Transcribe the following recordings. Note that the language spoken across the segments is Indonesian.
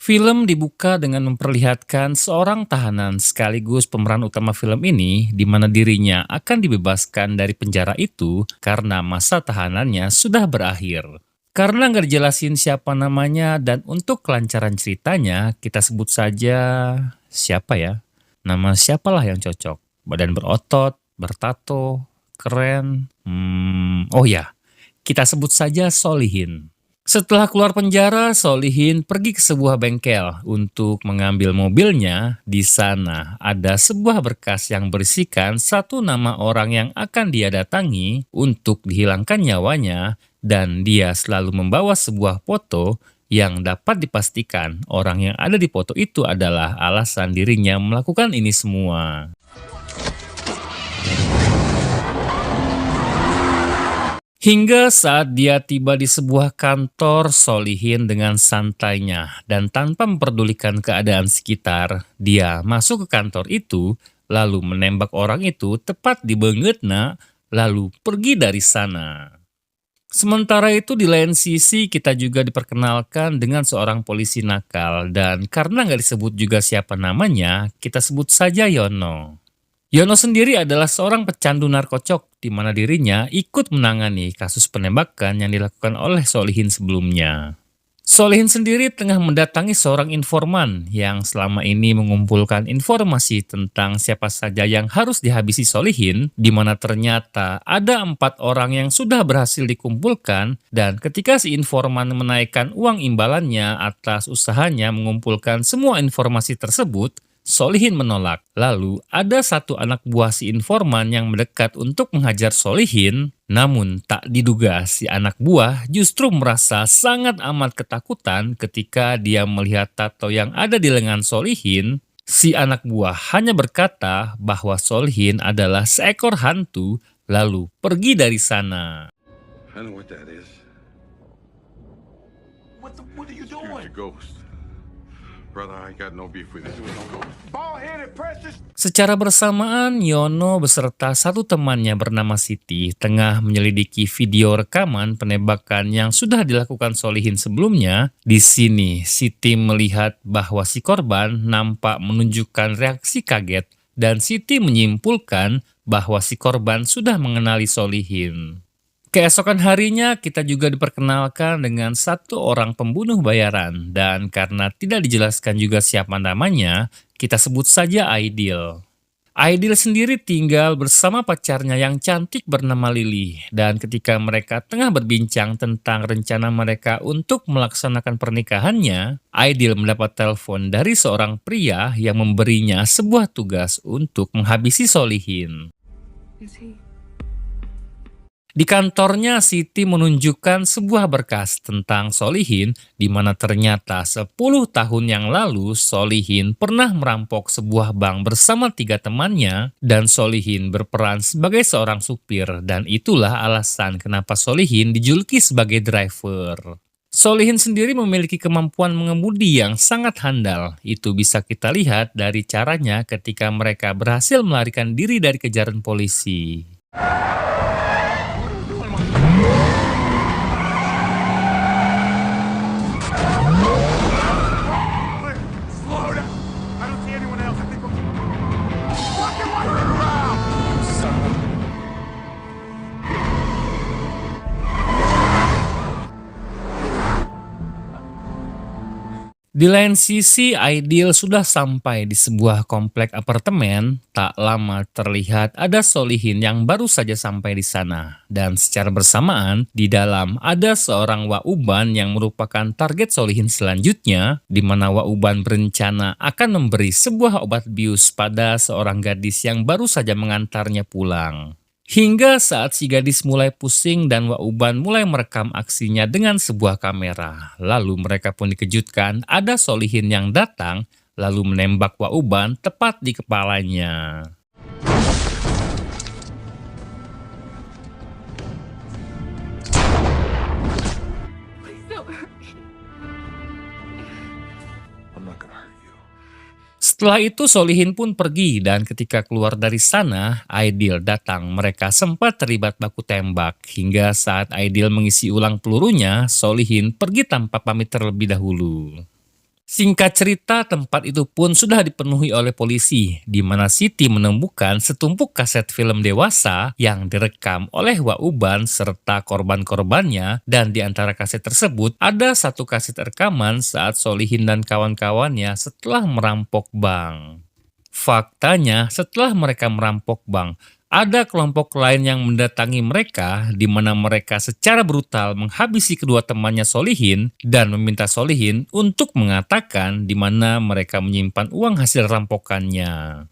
Film dibuka dengan memperlihatkan seorang tahanan sekaligus pemeran utama film ini di mana dirinya akan dibebaskan dari penjara itu karena masa tahanannya sudah berakhir. Karena nggak dijelasin siapa namanya dan untuk kelancaran ceritanya kita sebut saja siapa ya? Nama siapalah yang cocok? Badan berotot, bertato, keren. Oh ya, kita sebut saja Solihin. Setelah keluar penjara, Solihin pergi ke sebuah bengkel untuk mengambil mobilnya. Di sana ada sebuah berkas yang berisikan satu nama orang yang akan dia datangi untuk dihilangkan nyawanya, dan dia selalu membawa sebuah foto yang dapat dipastikan orang yang ada di foto itu adalah alasan dirinya melakukan ini semua. Hingga saat dia tiba di sebuah kantor, Solihin dengan santainya dan tanpa memperdulikan keadaan sekitar, dia masuk ke kantor itu, lalu menembak orang itu tepat di bengetna, lalu pergi dari sana. Sementara itu di lain sisi kita juga diperkenalkan dengan seorang polisi nakal dan karena nggak disebut juga siapa namanya, kita sebut saja Yono. Yono sendiri adalah seorang pecandu narkocok di mana dirinya ikut menangani kasus penembakan yang dilakukan oleh Solihin sebelumnya. Solihin sendiri tengah mendatangi seorang informan yang selama ini mengumpulkan informasi tentang siapa saja yang harus dihabisi Solihin, di mana ternyata ada 4 orang yang sudah berhasil dikumpulkan, dan ketika si informan menaikkan uang imbalannya atas usahanya mengumpulkan semua informasi tersebut, Solihin menolak. Lalu ada satu anak buah si informan yang mendekat untuk menghajar Solihin, namun tak diduga si anak buah justru merasa sangat amat ketakutan ketika dia melihat tato yang ada di lengan Solihin. Si anak buah hanya berkata bahwa Solihin adalah seekor hantu, lalu pergi dari sana. I know what that is. What are you It's doing? a ghost. Brother, I ain't got no beef with it. It was no ghost. Bald-headed precious. Secara bersamaan, Yono beserta satu temannya bernama Siti tengah menyelidiki video rekaman penembakan yang sudah dilakukan Solihin sebelumnya. Di sini, Siti melihat bahwa si korban nampak menunjukkan reaksi kaget dan Siti menyimpulkan bahwa si korban sudah mengenali Solihin. Keesokan harinya kita juga diperkenalkan dengan satu orang pembunuh bayaran dan karena tidak dijelaskan juga siapa namanya, kita sebut saja Aidil. Aidil sendiri tinggal bersama pacarnya yang cantik bernama Lily dan ketika mereka tengah berbincang tentang rencana mereka untuk melaksanakan pernikahannya, Aidil mendapat telepon dari seorang pria yang memberinya sebuah tugas untuk menghabisi Solihin. Di kantornya, Siti menunjukkan sebuah berkas tentang Solihin di mana ternyata 10 tahun yang lalu Solihin pernah merampok sebuah bank bersama 3 temannya dan Solihin berperan sebagai seorang supir dan itulah alasan kenapa Solihin dijuluki sebagai driver. Solihin sendiri memiliki kemampuan mengemudi yang sangat handal. Itu bisa kita lihat dari caranya ketika mereka berhasil melarikan diri dari kejaran polisi. Slow down. I don't see anyone else. I think we're fucking running around. Son of a... Di lain sisi, Aidil sudah sampai di sebuah komplek apartemen. Tak lama terlihat ada Solihin yang baru saja sampai di sana. Dan secara bersamaan, di dalam ada seorang Wauban yang merupakan target Solihin selanjutnya, di mana Wauban berencana akan memberi sebuah obat bius pada seorang gadis yang baru saja mengantarnya pulang. Hingga saat si gadis mulai pusing dan Wauban mulai merekam aksinya dengan sebuah kamera. Lalu mereka pun dikejutkan ada Solihin yang datang lalu menembak Wauban tepat di kepalanya. Please don't hurt me. I'm not gonna hurt you. Setelah itu Solihin pun pergi dan ketika keluar dari sana, Aidil datang. Mereka sempat terlibat baku tembak. Hingga saat Aidil mengisi ulang pelurunya, Solihin pergi tanpa pamit terlebih dahulu. Singkat cerita, tempat itu pun sudah dipenuhi oleh polisi, di mana Siti menemukan setumpuk kaset film dewasa yang direkam oleh Wauban serta korban-korbannya, dan di antara kaset tersebut ada satu kaset rekaman saat Solihin dan kawan-kawannya setelah merampok bank. Faktanya, setelah mereka merampok bank, ada kelompok lain yang mendatangi mereka, di mana mereka secara brutal menghabisi kedua temannya Solihin dan meminta Solihin untuk mengatakan di mana mereka menyimpan uang hasil rampokannya.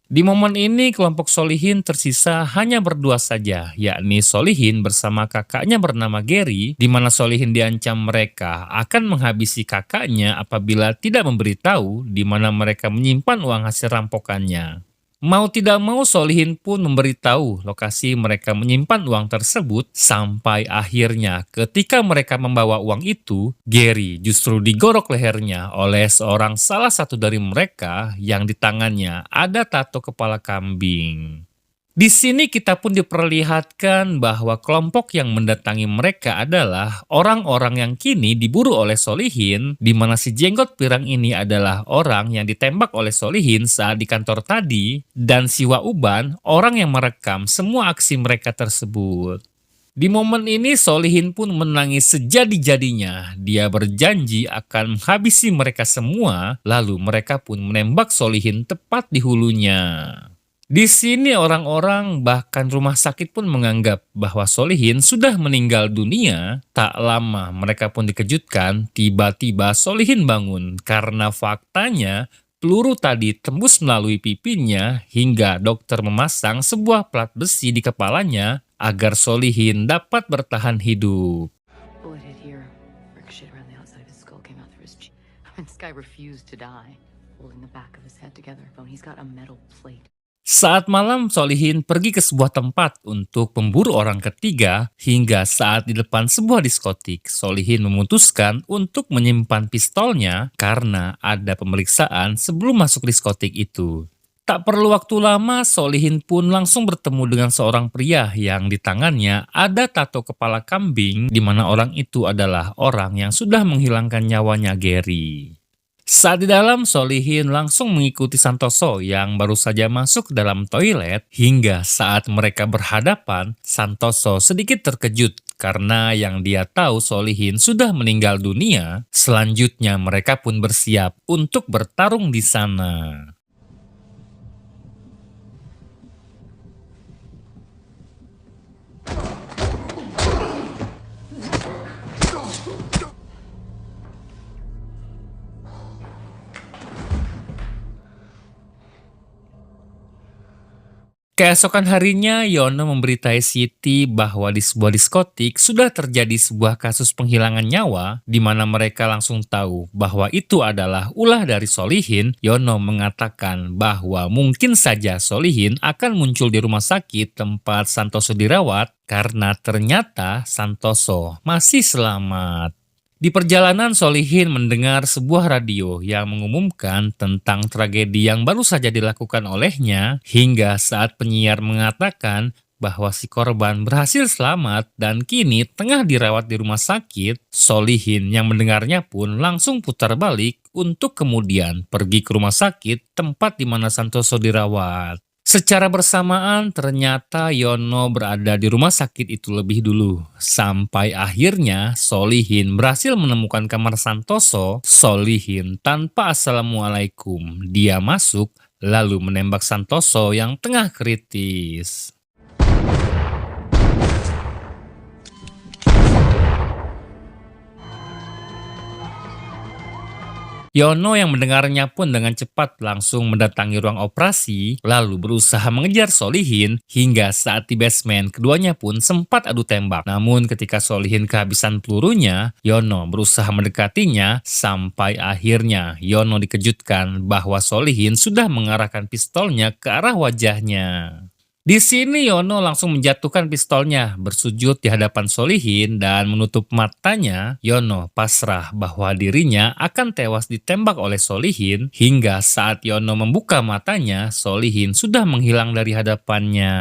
Di momen ini kelompok Solihin tersisa hanya berdua saja, yakni Solihin bersama kakaknya bernama Gary, di mana Solihin diancam mereka akan menghabisi kakaknya apabila tidak memberitahu di mana mereka menyimpan uang hasil rampokannya. Mau tidak mau Solihin pun memberitahu lokasi mereka menyimpan uang tersebut, sampai akhirnya ketika mereka membawa uang itu, Gary justru digorok lehernya oleh salah satu dari mereka yang di tangannya ada tato kepala kambing. Di sini kita pun diperlihatkan bahwa kelompok yang mendatangi mereka adalah orang-orang yang kini diburu oleh Solihin, di mana si jenggot pirang ini adalah orang yang ditembak oleh Solihin saat di kantor tadi, dan si Wauban orang yang merekam semua aksi mereka tersebut. Di momen ini Solihin pun menangis sejadi-jadinya. Dia berjanji akan menghabisi mereka semua, lalu mereka pun menembak Solihin tepat di hulunya. Di sini orang-orang bahkan rumah sakit pun menganggap bahwa Solihin sudah meninggal dunia. Tak lama mereka pun dikejutkan tiba-tiba Solihin bangun karena faktanya peluru tadi tembus melalui pipinya hingga dokter memasang sebuah plat besi di kepalanya agar Solihin dapat bertahan hidup. Bullet hit here. Ricochet around the outside of his skull, came out through his cheek. This guy refused to die, holding the back of his head together. He's got a metal plate. Saat malam, Solihin pergi ke sebuah tempat untuk memburu orang ketiga, hingga saat di depan sebuah diskotik, Solihin memutuskan untuk menyimpan pistolnya karena ada pemeriksaan sebelum masuk diskotik itu. Tak perlu waktu lama, Solihin pun langsung bertemu dengan seorang pria yang di tangannya ada tato kepala kambing, di mana orang itu adalah orang yang sudah menghilangkan nyawanya Gary. Saat di dalam, Solihin langsung mengikuti Santoso yang baru saja masuk ke dalam toilet, hingga saat mereka berhadapan, Santoso sedikit terkejut karena yang dia tahu Solihin sudah meninggal dunia. Selanjutnya mereka pun bersiap untuk bertarung di sana. Keesokan harinya, Yono memberitahu Siti bahwa di sebuah diskotik sudah terjadi sebuah kasus penghilangan nyawa, di mana mereka langsung tahu bahwa itu adalah ulah dari Solihin. Yono mengatakan bahwa mungkin saja Solihin akan muncul di rumah sakit tempat Santoso dirawat, karena ternyata Santoso masih selamat. Di perjalanan, Solihin mendengar sebuah radio yang mengumumkan tentang tragedi yang baru saja dilakukan olehnya, hingga saat penyiar mengatakan bahwa si korban berhasil selamat dan kini tengah dirawat di rumah sakit. Solihin yang mendengarnya pun langsung putar balik untuk kemudian pergi ke rumah sakit tempat di mana Santoso dirawat. Secara bersamaan ternyata Yono berada di rumah sakit itu lebih dulu. Sampai akhirnya Solihin berhasil menemukan kamar Santoso. Solihin tanpa assalamualaikum, dia masuk lalu menembak Santoso yang tengah kritis. Yono yang mendengarnya pun dengan cepat langsung mendatangi ruang operasi, lalu berusaha mengejar Solihin, hingga saat di basement keduanya pun sempat adu tembak. Namun ketika Solihin kehabisan pelurunya, Yono berusaha mendekatinya, sampai akhirnya Yono dikejutkan bahwa Solihin sudah mengarahkan pistolnya ke arah wajahnya. Di sini Yono langsung menjatuhkan pistolnya, bersujud di hadapan Solihin dan menutup matanya. Yono pasrah bahwa dirinya akan tewas ditembak oleh Solihin, hingga saat Yono membuka matanya, Solihin sudah menghilang dari hadapannya.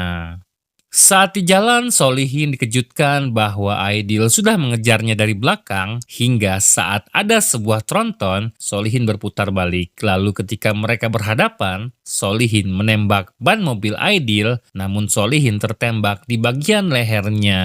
Saat di jalan, Solihin dikejutkan bahwa Aidil sudah mengejarnya dari belakang hingga saat ada sebuah tronton, Solihin berputar balik. Lalu ketika mereka berhadapan, Solihin menembak ban mobil Aidil, namun Solihin tertembak di bagian lehernya.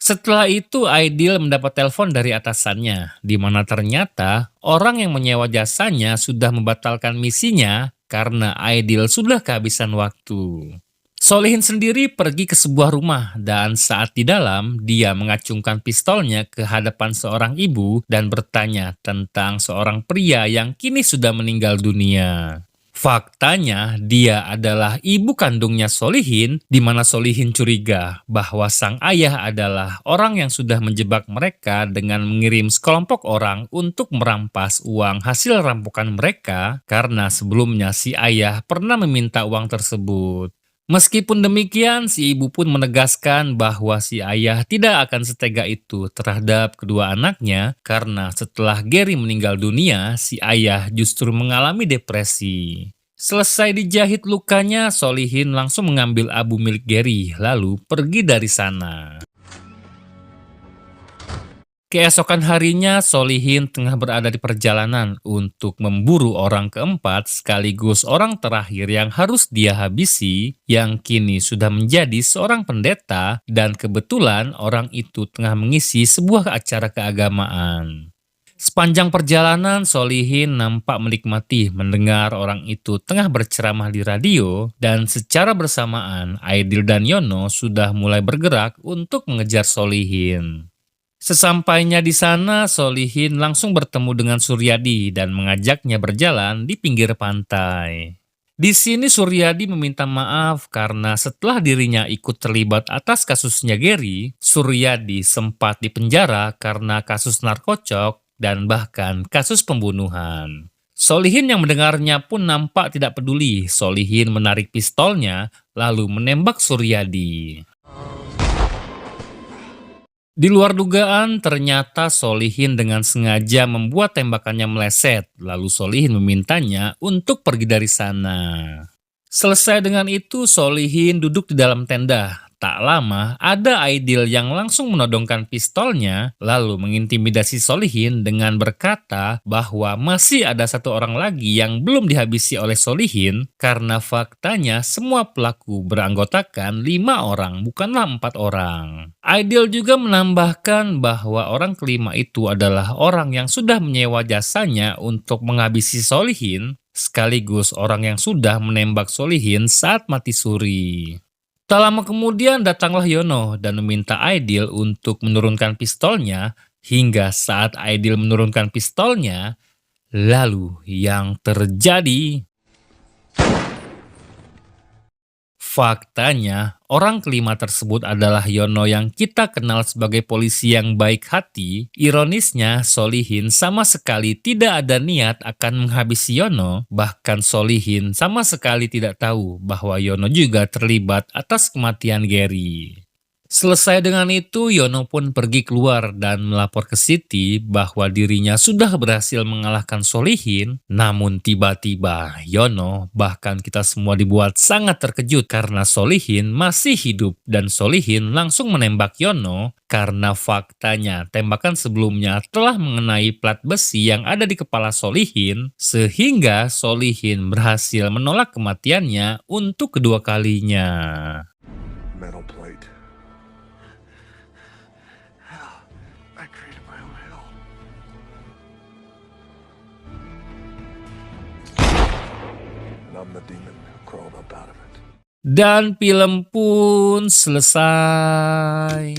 Setelah itu, Aidil mendapat telepon dari atasannya, di mana ternyata orang yang menyewa jasanya sudah membatalkan misinya karena Aidil sudah kehabisan waktu. Solihin sendiri pergi ke sebuah rumah dan saat di dalam, dia mengacungkan pistolnya ke hadapan seorang ibu dan bertanya tentang seorang pria yang kini sudah meninggal dunia. Faktanya, dia adalah ibu kandungnya Solihin, di mana Solihin curiga bahwa sang ayah adalah orang yang sudah menjebak mereka dengan mengirim sekelompok orang untuk merampas uang hasil rampokan mereka karena sebelumnya si ayah pernah meminta uang tersebut. Meskipun demikian, si ibu pun menegaskan bahwa si ayah tidak akan setega itu terhadap kedua anaknya karena setelah Gary meninggal dunia, si ayah justru mengalami depresi. Selesai dijahit lukanya, Solihin langsung mengambil abu milik Gary lalu pergi dari sana. Keesokan harinya, Solihin tengah berada di perjalanan untuk memburu orang keempat sekaligus orang terakhir yang harus dia habisi, yang kini sudah menjadi seorang pendeta dan kebetulan orang itu tengah mengisi sebuah acara keagamaan. Sepanjang perjalanan, Solihin nampak menikmati mendengar orang itu tengah berceramah di radio dan secara bersamaan Aidil dan Yono sudah mulai bergerak untuk mengejar Solihin. Sesampainya di sana, Solihin langsung bertemu dengan Suryadi dan mengajaknya berjalan di pinggir pantai. Di sini Suryadi meminta maaf karena setelah dirinya ikut terlibat atas kasusnya Gary, Suryadi sempat dipenjara karena kasus narkocok dan bahkan kasus pembunuhan. Solihin yang mendengarnya pun nampak tidak peduli. Solihin menarik pistolnya lalu menembak Suryadi. Di luar dugaan, ternyata Solihin dengan sengaja membuat tembakannya meleset, lalu Solihin memintanya untuk pergi dari sana. Selesai dengan itu, Solihin duduk di dalam tenda. Tak lama, ada Aidil yang langsung menodongkan pistolnya, lalu mengintimidasi Solihin dengan berkata bahwa masih ada satu orang lagi yang belum dihabisi oleh Solihin, karena faktanya semua pelaku beranggotakan 5 orang, bukanlah 4 orang. Aidil juga menambahkan bahwa orang kelima itu adalah orang yang sudah menyewa jasanya untuk menghabisi Solihin, sekaligus orang yang sudah menembak Solihin saat mati suri. Tak lama kemudian datanglah Yono dan meminta Aidil untuk menurunkan pistolnya, hingga saat Aidil menurunkan pistolnya, lalu yang terjadi... Faktanya, orang kelima tersebut adalah Yono yang kita kenal sebagai polisi yang baik hati. Ironisnya, Solihin sama sekali tidak ada niat akan menghabisi Yono. Bahkan Solihin sama sekali tidak tahu bahwa Yono juga terlibat atas kematian Gary. Selesai dengan itu, Yono pun pergi keluar dan melapor ke Siti bahwa dirinya sudah berhasil mengalahkan Solihin. Namun tiba-tiba Yono, bahkan kita semua dibuat sangat terkejut karena Solihin masih hidup dan Solihin langsung menembak Yono karena faktanya tembakan sebelumnya telah mengenai plat besi yang ada di kepala Solihin sehingga Solihin berhasil menolak kematiannya untuk kedua kalinya. Metal plate. Hell, I created my own hell. And I'm the demon who crawled up out of it. Dan film pun selesai.